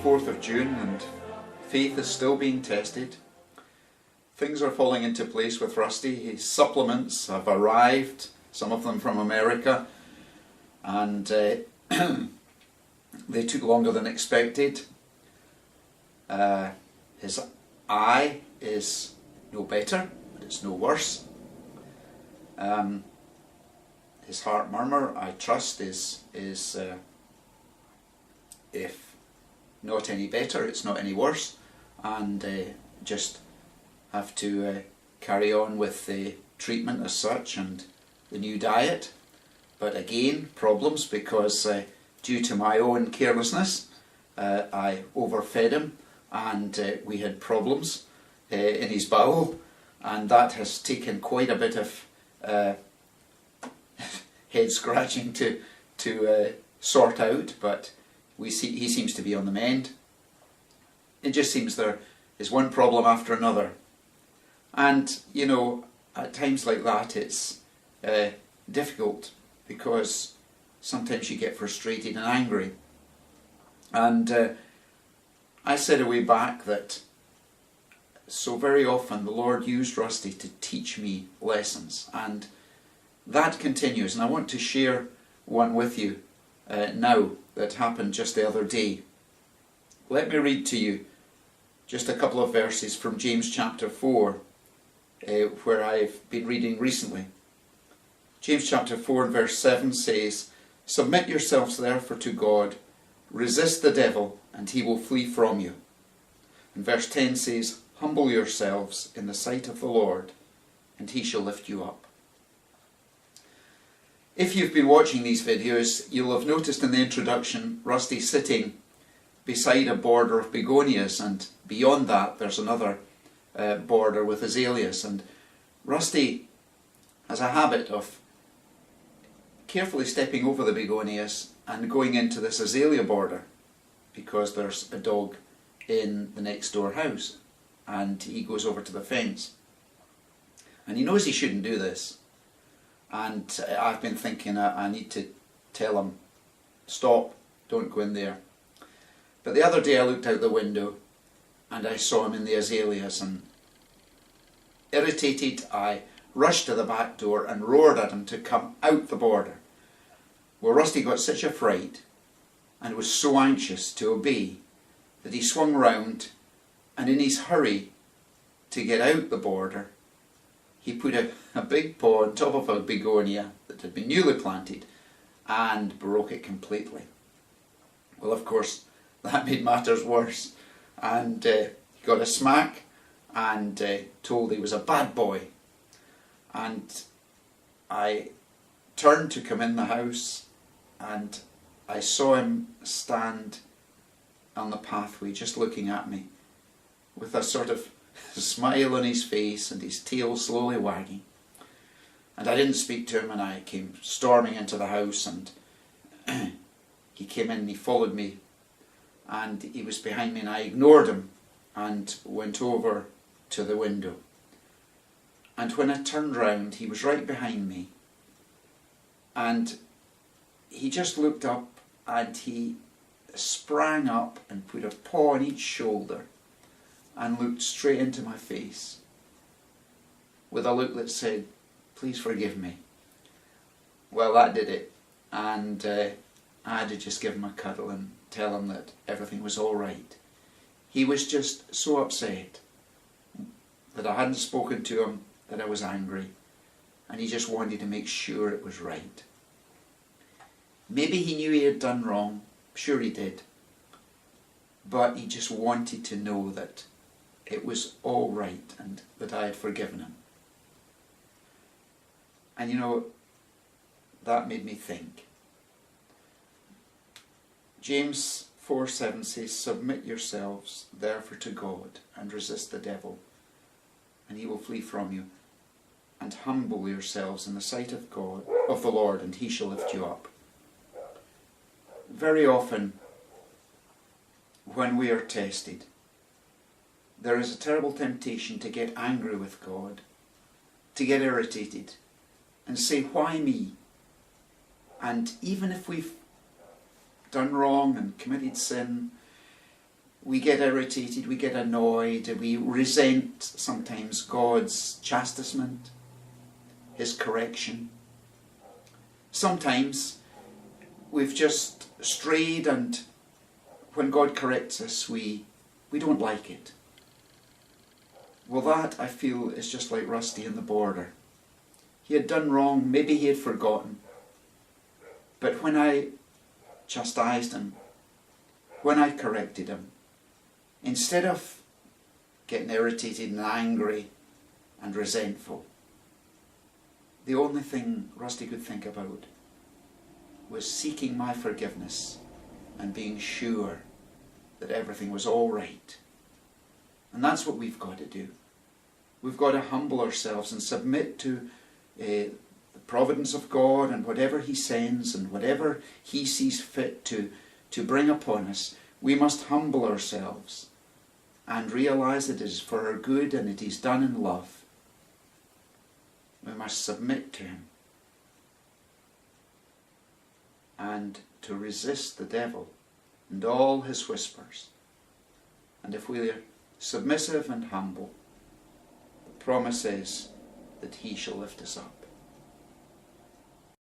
4th of June and faith is still being tested. Things are falling into place with Rusty. His supplements have arrived, some of them from America, and they took longer than expected. His eye is no better, but it's no worse. His heart murmur, I trust, is if not any better, it's not any worse, and just have to carry on with the treatment as such and the new diet. But again, problems, because due to my own carelessness, I overfed him, and we had problems in his bowel, and that has taken quite a bit of head scratching to sort out, but he seems to be on the mend. It just seems there is one problem after another, and you know, at times like that it's difficult, because sometimes you get frustrated and angry. And I said a way back that so very often the Lord used Rusty to teach me lessons, and that continues, and I want to share one with you now that happened just the other day. Let me read to you just a couple of verses from James chapter 4, where I've been reading recently. James chapter 4 and verse 7 says, "Submit yourselves therefore to God, resist the devil, and he will flee from you." And verse 10 says, "Humble yourselves in the sight of the Lord, and he shall lift you up." If you've been watching these videos, you'll have noticed in the introduction Rusty sitting beside a border of begonias, and beyond that there's another border with azaleas. And Rusty has a habit of carefully stepping over the begonias and going into this azalea border, because there's a dog in the next door house, and he goes over to the fence. And he knows he shouldn't do this. And I've been thinking I need to tell him, stop, don't go in there. But the other day I looked out the window and I saw him in the azaleas, and irritated I rushed to the back door and roared at him to come out the border. Well, Rusty got such a fright and was so anxious to obey that he swung round, and in his hurry to get out the border, he put a big paw on top of a begonia that had been newly planted and broke it completely. Well, of course, that made matters worse, and he got a smack and told he was a bad boy. And I turned to come in the house, and I saw him stand on the pathway just looking at me with a sort of smile on his face and his tail slowly wagging. And I didn't speak to him, and I came storming into the house, and he came in and he followed me, and he was behind me, and I ignored him and went over to the window. And when I turned round, he was right behind me, and he just looked up, and he sprang up and put a paw on each shoulder and looked straight into my face with a look that said, "Please forgive me." Well, that did it, and I had to just give him a cuddle and tell him that everything was all right. He was just so upset that I hadn't spoken to him, that I was angry, and he just wanted to make sure it was right. Maybe he knew he had done wrong, sure he did, but he just wanted to know that it was all right and that I had forgiven him. And you know, that made me think. James 4:7 says, "Submit yourselves therefore to God, and resist the devil, and he will flee from you. And humble yourselves in the sight of God, of the Lord, and he shall lift you up." Very often, when we are tested, there is a terrible temptation to get angry with God, to get irritated, and say, "Why me?" And even if we've done wrong and committed sin, we get irritated, we get annoyed, we resent sometimes God's chastisement, His correction. Sometimes we've just strayed, and when God corrects us, we don't like it. Well, that, I feel, is just like Rusty in the border. He had done wrong, maybe he had forgotten. But when I chastised him, when I corrected him, instead of getting irritated and angry and resentful, the only thing Rusty could think about was seeking my forgiveness and being sure that everything was all right. And that's what we've got to do. We've got to humble ourselves and submit to the providence of God and whatever He sends and whatever He sees fit to bring upon us. We must humble ourselves and realize that it is for our good and it is done in love. We must submit to Him and to resist the devil and all his whispers. And if we are submissive and humble, the promise is that He shall lift us up.